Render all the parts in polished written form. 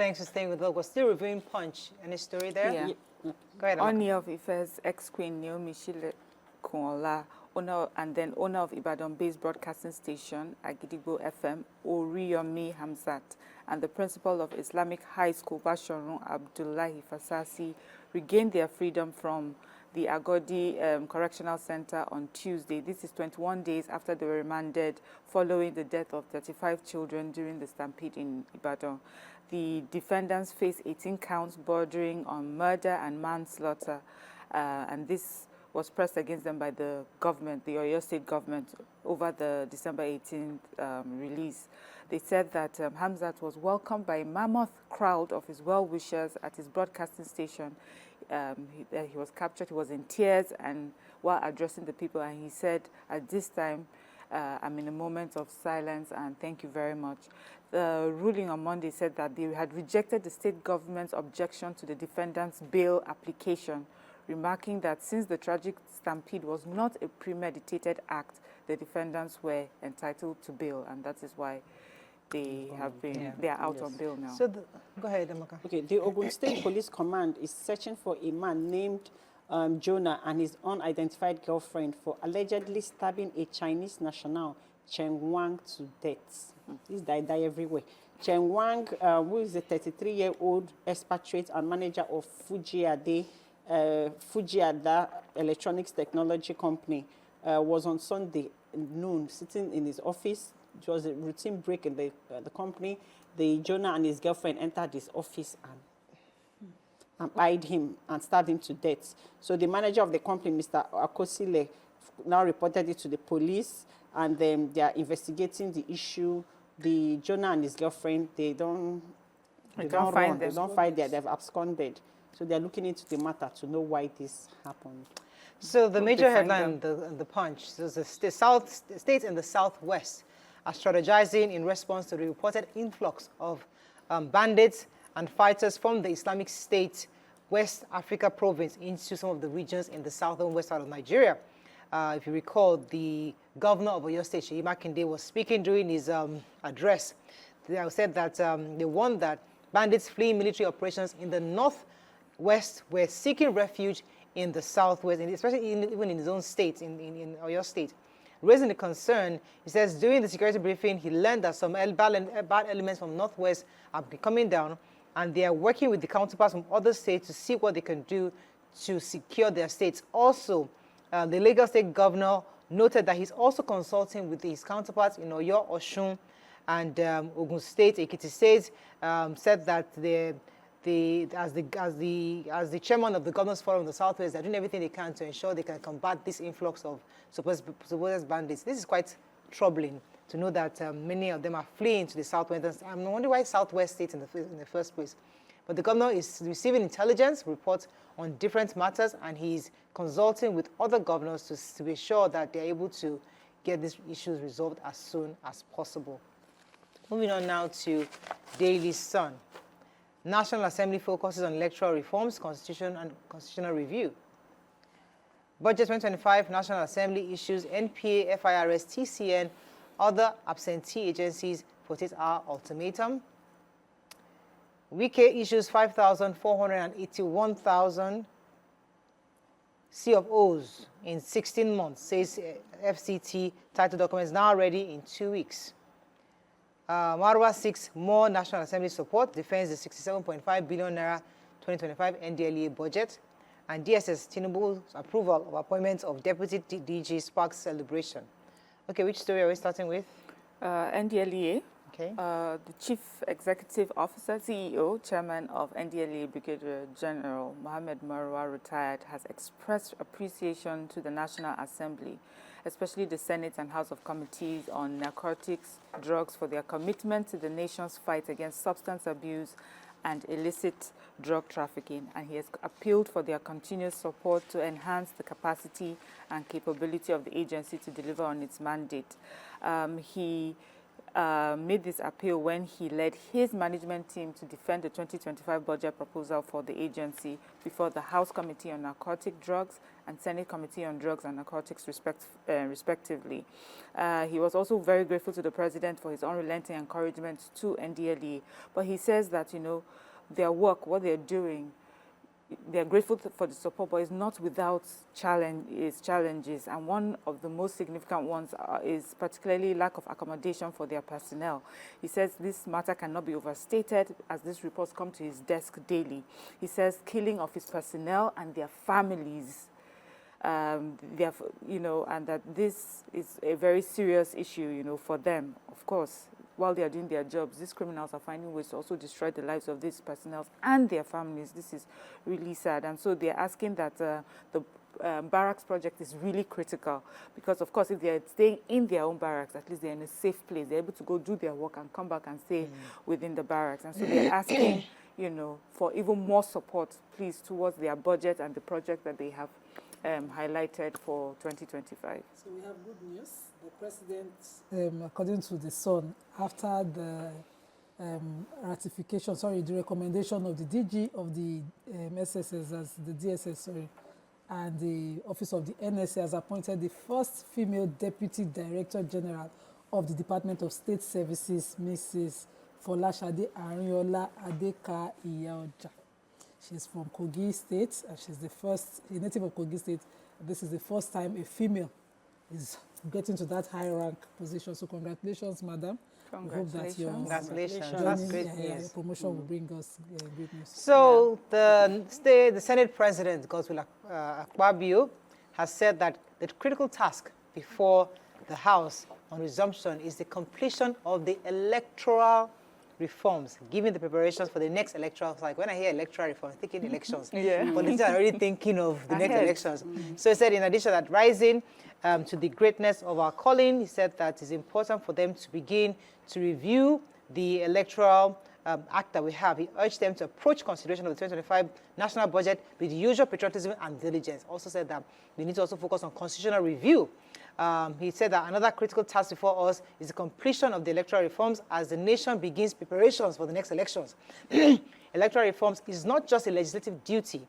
Thanks for staying with us. We're still reviewing Punch. Any story there? Yeah. Go ahead, Oni of Ife's ex-queen Naomi Shile Kunola, owner of Ibadan-based broadcasting station Agidigbo FM, Oriyomi Hamzat, and the principal of Islamic High School Bashorun Abdullahi Fasasi regained their freedom from the Agodi Correctional Center on Tuesday. This is 21 days after they were remanded following the death of 35 children during the stampede in Ibadan. The defendants face 18 counts bordering on murder and manslaughter, and this was pressed against them by the government, the Oyo State government, over the December 18th release. They said that Hamzat was welcomed by a mammoth crowd of his well-wishers at his broadcasting station. He was captured, he was in tears and while addressing the people, and he said, at this time, I'm in a moment of silence and thank you very much. The ruling on Monday said that they had rejected the state government's objection to the defendant's bail application, remarking that since the tragic stampede was not a premeditated act, the defendants were entitled to bail, and that is why they have been, they are out on bail now. So, go ahead, Amaka. Okay, the Ogun State Police Command is searching for a man named Jonah and his unidentified girlfriend for allegedly stabbing a Chinese national, Chen Wang, to death. This die everywhere. Chen Wang, who is a 33-year-old expatriate and manager of Fujiada Electronics Technology Company, was on Sunday noon sitting in his office. It was a routine break in the company. Jonah and his girlfriend entered his office and eyed him and stabbed him to death. So the manager of the company, Mr. Akosile, now reported it to the police, and then they are investigating the issue. The Jonah and his girlfriend, they don't find them. They don't find them. They've absconded. So they're looking into the matter to know why this happened. So the major headline in the Punch is the states in the southwest are strategizing in response to the reported influx of bandits and fighters from the Islamic State West Africa province into some of the regions in the southern west side of Nigeria. If you recall, the governor of Oyo State, Seyi Makinde, was speaking during his address. They said that they warned that bandits fleeing military operations in the northwest were seeking refuge in the southwest, and especially even in his own state, in Oyo State. Raising the concern, he says during the security briefing, he learned that some bad elements from northwest are coming down, and they are working with the counterparts from other states to see what they can do to secure their states. Also, the Lagos State governor noted that he's also consulting with his counterparts in Oyo, Osun, and Ogun State. Ekiti State said that as the chairman of the Governors Forum of the Southwest, they're doing everything they can to ensure they can combat this influx of supposed bandits. This is quite troubling to know that many of them are fleeing to the Southwest. I'm wondering why Southwest states in the first place. But the governor is receiving intelligence reports on different matters, and he's consulting with other governors to be sure that they're able to get these issues resolved as soon as possible. Moving on now to Daily Sun. National Assembly focuses on electoral reforms, constitution and constitutional review. Budget 2025, National Assembly issues NPA, FIRS, TCN, other absentee agencies 48-hour ultimatum. Wike issues 5,481,000 C of O's in 16 months, says FCT. Title documents now ready in 2 weeks. Marwa seeks more National Assembly support, defends the 67.5 billion naira 2025 NDLEA budget, and DSS Tinubu's approval of appointment of Deputy DG sparks celebration. Okay, which story are we starting with? NDLEA. Okay. The Chief Executive Officer, CEO, Chairman of NDLEA, Brigadier General Mohammed Marwa, retired, has expressed appreciation to the National Assembly, especially the Senate and House of Committees on Narcotics, Drugs, for their commitment to the nation's fight against substance abuse and illicit drug trafficking, and he has appealed for their continuous support to enhance the capacity and capability of the agency to deliver on its mandate. He made this appeal when he led his management team to defend the 2025 budget proposal for the agency before the House Committee on Narcotic Drugs and Senate Committee on Drugs and Narcotics, respectively. He was also very grateful to the president for his unrelenting encouragement to NDLEA. But he says that, their work, what they're doing, they're grateful for the support, but it's not without challenges. And one of the most significant ones is particularly lack of accommodation for their personnel. He says this matter cannot be overstated as these reports come to his desk daily. He says killing of his personnel and their families, and that this is a very serious issue, for them, of course. While they are doing their jobs, these criminals are finding ways to also destroy the lives of these personnel and their families. This is really sad. And so they're asking that the barracks project is really critical because, of course, if they're staying in their own barracks, at least they're in a safe place. They're able to go do their work and come back and stay within the barracks. And so they're asking, for even more support, please, towards their budget and the project that they have highlighted for 2025. So we have good news. The president, according to the Sun, after the the recommendation of the DG of the SSS as the DSS, and the Office of the NSA has appointed the first female Deputy Director General of the Department of State Services, Mrs. Folashade Ariola Adeka Iyaoja. She's from Kogi State, and she's a native of Kogi State. This is the first time a female is getting to that high rank position. So congratulations, madam. Congratulations. We hope that Congratulations. journey, That's great your news. promotion will bring us good news. So the Senate President, Godswill Akpabio, has said that the critical task before the House on resumption is the completion of the electoral reforms, given the preparations for the next electoral cycle. When I hear electoral reform, I'm thinking elections. Politicians are already thinking of the next elections. So he said, in addition, that rising to the greatness of our calling, he said that it's important for them to begin to review the electoral act that we have. He urged them to approach consideration of the 2025 national budget with the usual patriotism and diligence. Also said that we need to also focus on constitutional review. He said that another critical task before us is the completion of the electoral reforms as the nation begins preparations for the next elections. Electoral reforms is not just a legislative duty.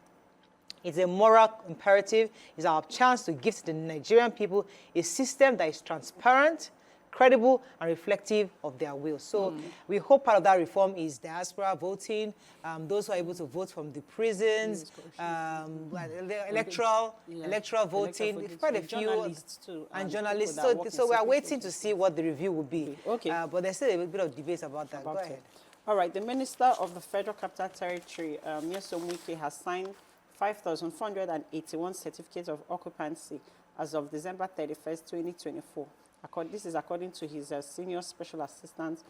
It's a moral imperative. It's our chance to give to the Nigerian people a system that is transparent, credible, and reflective of their will. So we hope part of that reform is diaspora voting, those who are able to vote from the prisons, electoral voting, quite a few, journalists too, and journalists. people that So we are work in waiting to see what the review will be. Okay. But there's still a bit of debate about that. Go ahead. All right. The Minister of the Federal Capital Territory, Nyesom Wike, has signed 5,481 certificates of occupancy as of December 31st, 2024. This is according to his Senior Special Assistant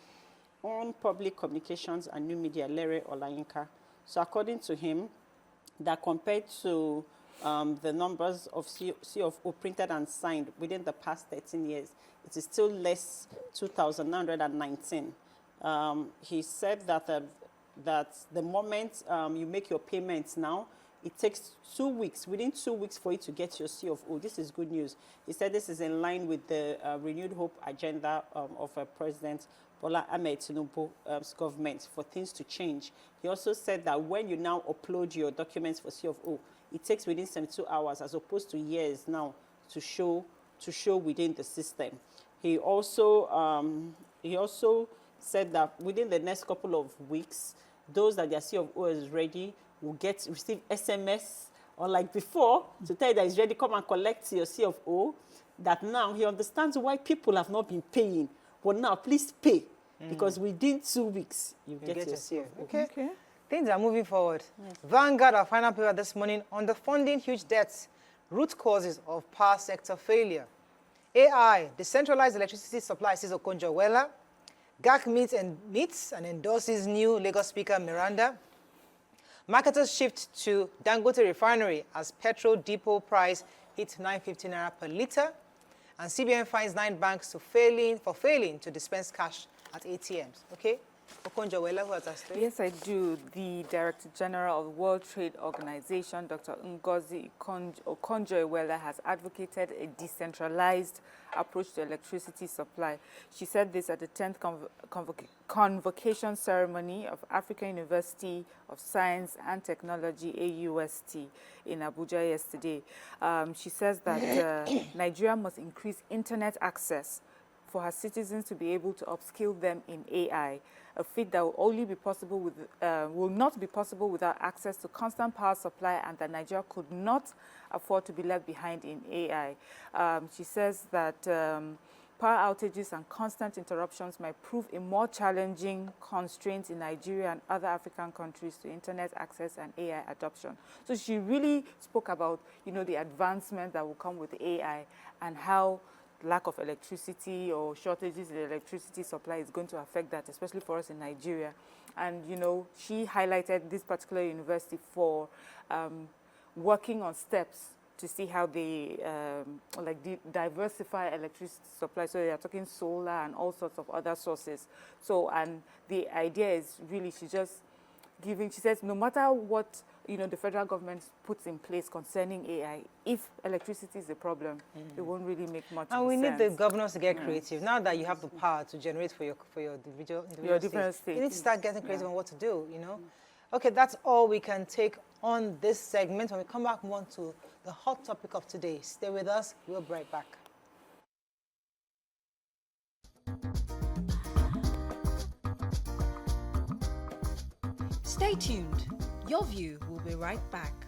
on Public Communications and New Media, Lere Olayinka. So according to him, that compared to the numbers of C of O printed and signed within the past 13 years, it is still less 2,919. He said that the moment you make your payments now, it takes 2 weeks, within 2 weeks for you to get your C of O. This is good news. He said this is in line with the renewed hope agenda of President Bola Ahmed Tinubu's government for things to change. He also said that when you now upload your documents for C of O, it takes within 72 hours as opposed to years now to show within the system. He also said that within the next couple of weeks, those that their C of O is ready will receive SMS, or like before, to tell you that it's ready, come and collect your C of O. That now he understands why people have not been paying. But now, please pay, because within 2 weeks, you get your C of O. Okay. Things are moving forward. Yes. Vanguard, our final paper this morning, underfunding huge debts, root causes of power sector failure. AI, decentralized electricity supply, says Okonjo-Iweala. GAC meets and endorses new Lagos Speaker Miranda. Marketers shift to Dangote refinery as petrol depot price hit 950 naira per litre. And CBN fines 9 banks for failing to dispense cash at ATMs. Okay? Okonjo-Iweala, who has that story? Yes, I do. The Director General of the World Trade Organization, Dr. Ngozi Okonjo-Iweala, has advocated a decentralized approach to electricity supply. She said this at the 10th convocation ceremony of African University of Science and Technology, AUST, in Abuja yesterday. She says that Nigeria must increase internet access for her citizens to be able to upskill them in AI, a feat that will only be possible with, will not be possible without access to constant power supply, and that Nigeria could not afford to be left behind in AI. She says that power outages and constant interruptions might prove a more challenging constraint in Nigeria and other African countries to internet access and AI adoption. So she really spoke about, the advancement that will come with AI and how lack of electricity or shortages in electricity supply is going to affect that, especially for us in Nigeria. And, she highlighted this particular university for working on steps to see how they diversify electricity supply. So they are talking solar and all sorts of other sources. So, and the idea is really, she says no matter what the federal government puts in place concerning AI, if electricity is a problem, it won't really make much sense. And we need the governors to get creative. Now that you have the power to generate for your individual states, you need to start getting creative on what to do, Okay, that's all we can take on this segment. When we come back, move on to the hot topic of today. Stay with us. We'll be right back. Stay tuned. Your View will be right back.